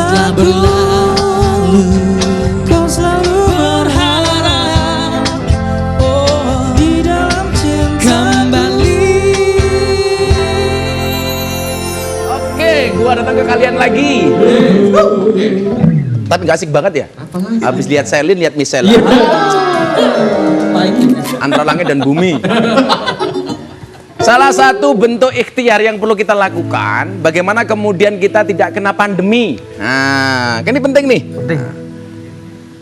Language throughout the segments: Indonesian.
telah berlalu, kau selalu berharap di dalam cinta kembali. Oke, gua datang ke kalian lagi. Tapi gak asik banget ya? Habis lihat Selin, lihat Michelle. Antara langit dan bumi. Salah satu bentuk ikhtiar yang perlu kita lakukan, bagaimana kemudian kita tidak kena pandemi. Nah, ini penting nih. Penting.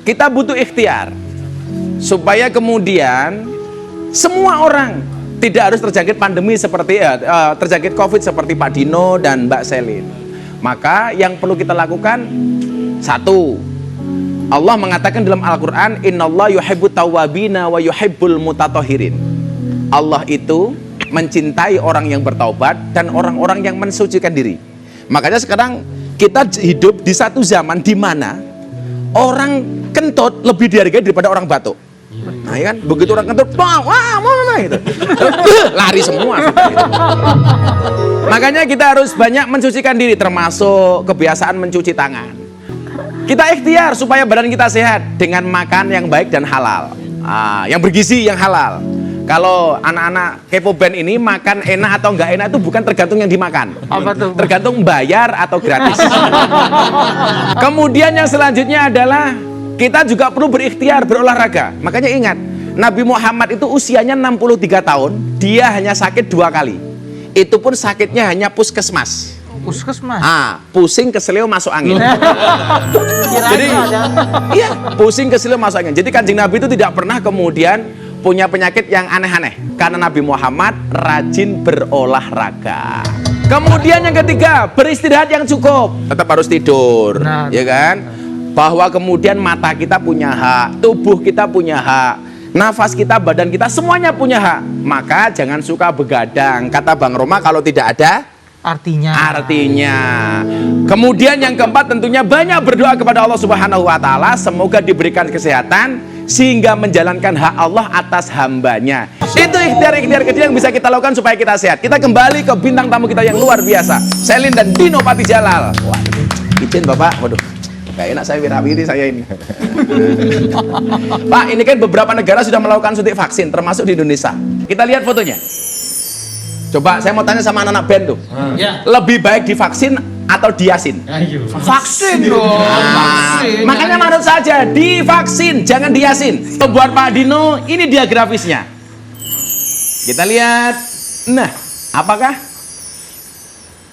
Kita butuh ikhtiar supaya kemudian semua orang tidak harus terjangkit pandemi seperti terjangkit COVID seperti Pak Dino dan Mbak Selin. Maka yang perlu kita lakukan, satu, Allah mengatakan dalam Al-Quran, Innallaha yuhibbut tawwabina wa yuhibbul mutatahhirin. Allah itu mencintai orang yang bertaubat dan orang-orang yang mensucikan diri. Makanya sekarang kita hidup di satu zaman di mana orang kentut lebih dihargai daripada orang batuk. Nah, ya kan? Begitu orang kentut, wah, gitu. Lari semua. Makanya kita harus banyak mensucikan diri, termasuk kebiasaan mencuci tangan. Kita ikhtiar supaya badan kita sehat dengan makan yang baik dan halal, yang bergizi, yang halal. Kalau anak-anak Kepo Band ini makan enak atau enggak enak itu bukan tergantung yang dimakan. Apa tuh? Tergantung bayar atau gratis. Kemudian yang selanjutnya adalah kita juga perlu berikhtiar, berolahraga. Makanya ingat, Nabi Muhammad itu usianya 63 tahun, dia hanya sakit 2 kali. Itu pun sakitnya hanya puskesmas. Puskesmas. Pusing keselio masuk angin. Jadi, iya, pusing keselio masuk angin. Jadi Kanjeng Nabi itu tidak pernah kemudian punya penyakit yang aneh-aneh, karena Nabi Muhammad rajin berolahraga. Kemudian yang ketiga, beristirahat yang cukup. Tetap harus tidur, ya kan? Bahwa kemudian mata kita punya hak, tubuh kita punya hak, nafas kita, badan kita, semuanya punya hak. Maka jangan suka begadang. Kata Bang Roma, kalau tidak ada artinya. Kemudian yang keempat, tentunya banyak berdoa kepada Allah Subhanahu wa Ta'ala, semoga diberikan kesehatan sehingga menjalankan hak Allah atas hambanya. Itu ikhtiar-ikhtiar kecil yang bisa kita lakukan supaya kita sehat. Kita kembali ke bintang tamu kita yang luar biasa, Selin dan Dino Patijalal. Wah, izin Bapak, waduh, gak enak saya wirawiri saya ini. Pak, ini kan beberapa negara sudah melakukan suntik vaksin, termasuk di Indonesia. Kita lihat fotonya. Coba saya mau tanya sama anak-anak band tuh, lebih baik divaksin atau diasin? Vaksin dong. Makanya menurut saja divaksin, jangan diasin. Buat Pak Dino, ini dia grafisnya. Kita lihat. Nah, apakah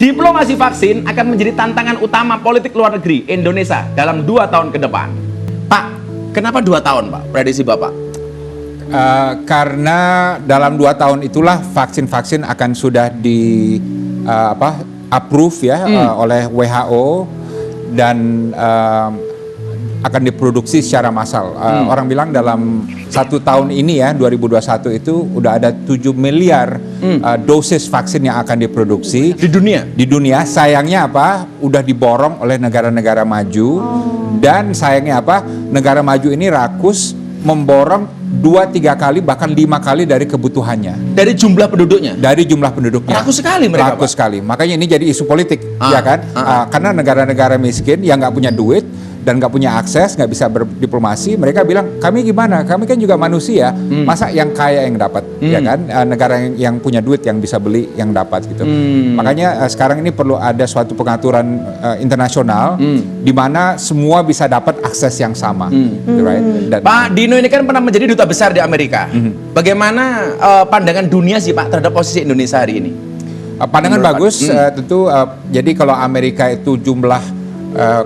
diplomasi vaksin akan menjadi tantangan utama politik luar negeri Indonesia dalam 2 tahun ke depan? Pak, kenapa 2 tahun, Pak? Prediksi Bapak? Karena dalam 2 tahun itulah vaksin-vaksin akan sudah di approve ya oleh WHO dan akan diproduksi secara massal. Orang bilang dalam 1 tahun ini ya 2021 itu udah ada 7 miliar dosis vaksin yang akan diproduksi di dunia. Di dunia. Sayangnya apa? Udah diborong oleh negara-negara maju dan sayangnya apa? Negara maju ini rakus memborong 2-3 kali bahkan 5 kali dari kebutuhannya. Dari jumlah penduduknya? Dari jumlah penduduknya. Rakus sekali mereka, Rakus sekali. Makanya ini jadi isu politik, ya kan? Karena negara-negara miskin yang nggak punya duit dan nggak punya akses, nggak bisa berdiplomasi, mereka bilang, kami gimana? Kami kan juga manusia, masa yang kaya yang dapat, ya kan? Negara yang punya duit yang bisa beli yang dapat gitu. Makanya sekarang ini perlu ada suatu pengaturan internasional di mana semua bisa dapat akses yang sama. Right? Dan, Pak Dino ini kan pernah menjadi duta besar di Amerika. Bagaimana pandangan dunia sih Pak terhadap posisi Indonesia hari ini? Pandangan bagus, tentu. Jadi kalau Amerika itu jumlah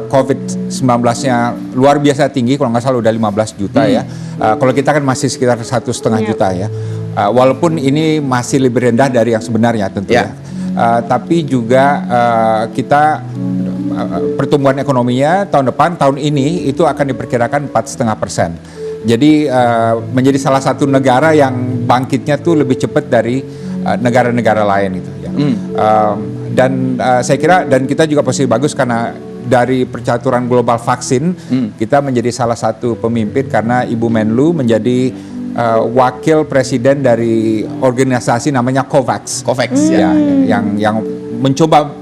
COVID-19-nya luar biasa tinggi, kalau nggak salah udah 15 juta ya. Kalau kita kan masih sekitar 1,5 juta ya. Walaupun ini masih lebih rendah dari yang sebenarnya tentu ya. Tapi juga kita pertumbuhan ekonominya tahun depan, tahun ini itu akan diperkirakan 4,5%. Jadi menjadi salah satu negara yang bangkitnya tuh lebih cepat dari negara-negara lain itu ya. Dan saya kira dan kita juga posisi bagus karena dari percaturan global vaksin kita menjadi salah satu pemimpin karena Ibu Menlu menjadi wakil presiden dari organisasi namanya COVAX. COVAX ya, yang mencoba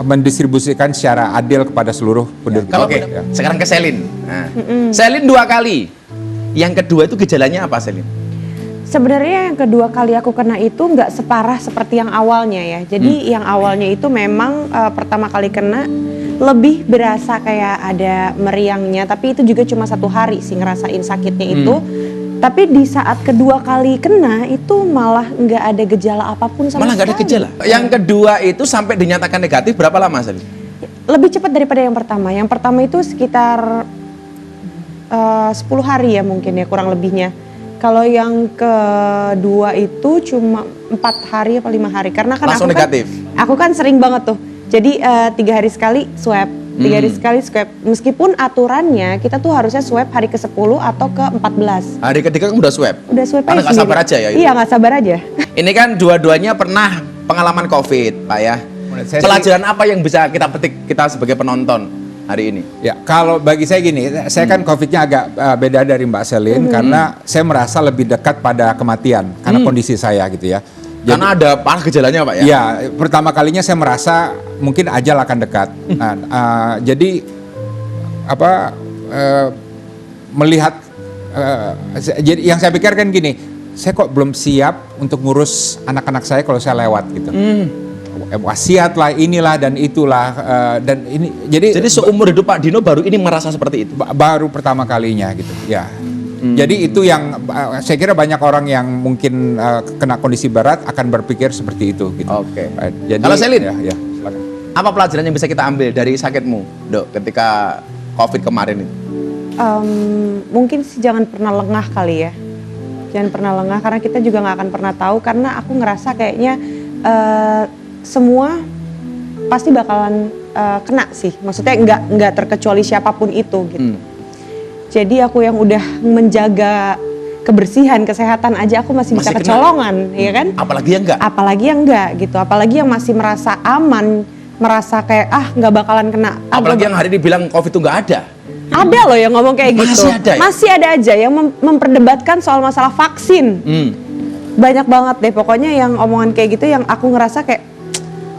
mendistribusikan secara adil kepada seluruh penduduk. Oke, Ya. sekarang ke Selin. Nah, Selin 2 kali. Yang kedua itu gejalanya apa, Selin? Sebenarnya yang kedua kali aku kena itu nggak separah seperti yang awalnya ya. Jadi yang awalnya itu memang pertama kali kena lebih berasa kayak ada meriangnya, tapi itu juga cuma 1 hari sih ngerasain sakitnya itu. Tapi di saat kedua kali kena itu malah nggak ada gejala apapun sama Malah nggak ada sekali. gejala. Yang kedua itu sampai dinyatakan negatif berapa lama, Selin? Lebih cepat daripada yang pertama. Yang pertama itu sekitar 10 hari ya mungkin ya kurang lebihnya. Kalau yang kedua itu cuma 4 hari apa 5 hari. Karena kan Langsung negatif? Aku kan sering banget tuh. Jadi 3 hari sekali swab. 3 hari sekali swab. Meskipun aturannya kita tuh harusnya swab hari ke-10 atau ke-14. Hari ketiga kamu udah swab? Udah swab Karena aja nggak sendiri. sabar aja ya itu? Iya nggak sabar aja. Ini kan dua-duanya pernah pengalaman COVID, Pak ya. Menurut saya Pelajaran apa yang bisa kita petik kita sebagai penonton hari ini? Ya, kalau bagi saya gini, saya kan COVID-nya agak beda dari Mbak Selin karena saya merasa lebih dekat pada kematian karena kondisi saya gitu ya. Karena ada parah gejalanya, Pak ya? Iya, pertama kalinya saya merasa mungkin ajal akan dekat. Nah, jadi apa melihat jadi yang saya pikirkan gini, saya kok belum siap untuk ngurus anak-anak saya kalau saya lewat gitu. Wasiat lah, inilah dan itulah dan ini Jadi seumur hidup Pak Dino baru ini merasa seperti itu? baru pertama kalinya gitu ya. Jadi itu yang saya kira banyak orang yang mungkin kena kondisi berat akan berpikir seperti itu gitu. Oke. Jadi Kalau Selin? ya, silakan. Apa pelajaran yang bisa kita ambil dari sakitmu, Dok, ketika COVID kemarin itu? Mungkin sih jangan pernah lengah kali ya. Jangan pernah lengah karena kita juga nggak akan pernah tahu. Karena aku ngerasa kayaknya semua pasti bakalan kena sih. Maksudnya nggak terkecuali siapapun itu gitu. Jadi aku yang udah menjaga kebersihan, kesehatan aja aku masih bisa Masih kena. kecolongan, ya kan? Apalagi yang enggak? Apalagi yang enggak gitu. Apalagi yang masih merasa aman, merasa kayak nggak bakalan kena. Apalagi yang hari ini bilang COVID itu nggak ada. Ada loh yang ngomong kayak gitu. Masih ada ya? Masih ada aja yang memperdebatkan soal masalah vaksin. Banyak banget deh pokoknya yang omongan kayak gitu yang aku ngerasa kayak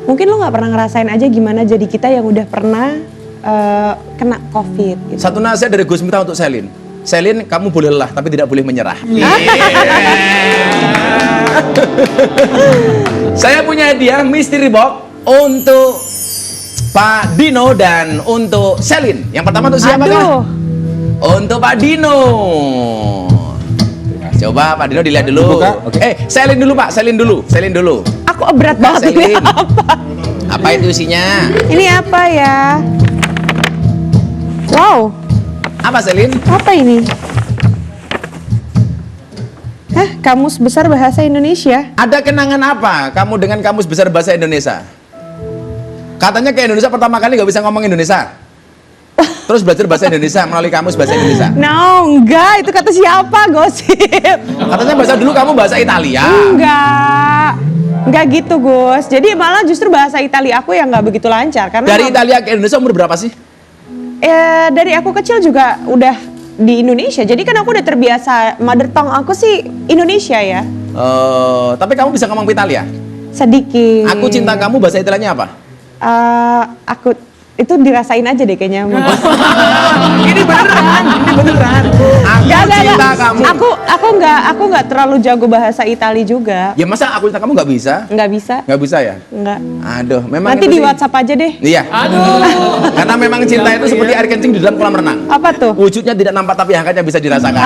mungkin lo nggak pernah ngerasain aja gimana jadi kita yang udah pernah kena COVID gitu. Satu nasihat dari Gus Miftah untuk Selin. Selin, kamu boleh lelah tapi tidak boleh menyerah. Saya punya hadiah mystery box untuk Pak Dino dan untuk Selin. Yang pertama untuk siapa kah? Aduh. Untuk Pak Dino. Coba Pak Dino dilihat dulu. Buka, oke. Selin dulu Pak, Selin dulu. Selin dulu. Aku berat banget ini Selin. apa? Apa itu isinya? Ini apa ya? Wow, Apa Selin? apa ini? Hah, Kamus Besar Bahasa Indonesia. Ada kenangan apa kamu dengan Kamus Besar Bahasa Indonesia? Katanya ke Indonesia pertama kali nggak bisa ngomong Indonesia. Terus belajar bahasa Indonesia melalui Kamus Bahasa Indonesia. No, enggak, itu kata siapa gosip? Katanya bahasa dulu kamu bahasa Italia. Enggak gitu Gus. Jadi malah justru bahasa Italia aku yang nggak begitu lancar karena Dari Italia ke Indonesia umur berapa sih? dari aku kecil juga udah di Indonesia. Jadi kan aku udah terbiasa mother tongue aku sih Indonesia ya. Tapi kamu bisa ngomong Italia? Sedikit. Aku cinta kamu bahasa Italianya apa? Aku itu dirasain aja deh kayaknya. Ini beneran. Aku cinta kamu. Aku nggak terlalu jago bahasa Itali juga. Ya masa aku cinta kamu nggak bisa? Nggak bisa. Nggak bisa ya? Nggak. Aduh, memang Nanti itu di sih. WhatsApp aja deh. Iya. Karena memang cinta itu seperti air kencing di dalam kolam renang. Apa tuh? Wujudnya tidak nampak tapi hangatnya bisa dirasakan.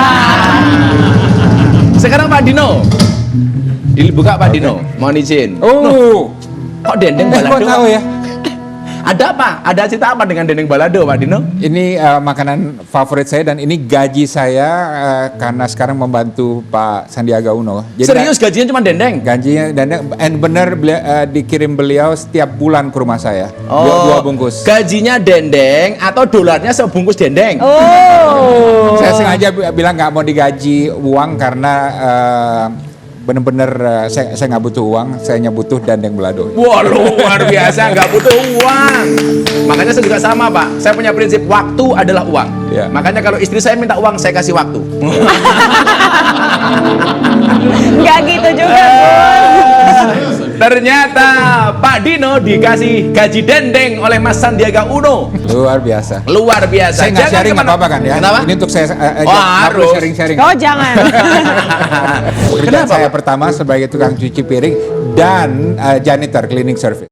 Sekarang Pak Dino. Dibuka Pak Dino. Mohon izin. Oh, Kok dendeng kok balado? tahu ya? Ada apa? Ada cerita apa dengan dendeng balado, Pak Dino? Ini makanan favorit saya dan ini gaji saya karena sekarang membantu Pak Sandiaga Uno. Serius gajinya cuma dendeng? Gajinya dan benar dikirim beliau setiap bulan ke rumah saya. Dua bungkus. Gajinya dendeng atau dolarnya sebungkus dendeng? Oh. Saya sengaja bilang nggak mau digaji uang karena bener-bener saya nggak butuh uang, saya hanya butuh dendeng balado. Wah, luar biasa, nggak butuh uang. Makanya saya juga sama, Pak. Saya punya prinsip waktu adalah uang. Ya. Makanya kalau istri saya minta uang, saya kasih waktu. Nggak gitu juga Gus. Ternyata Pak Dino dikasih gaji dendeng oleh Mas Sandiaga Uno. Luar biasa. Luar biasa. Saya nggak Jangan sharing nggak kemana- apa-apa kan ya? Kenapa? Ini untuk saya harus. sharing-sharing. Oh jangan. Kerjaan saya pertama sebagai tukang cuci piring dan janitor cleaning service.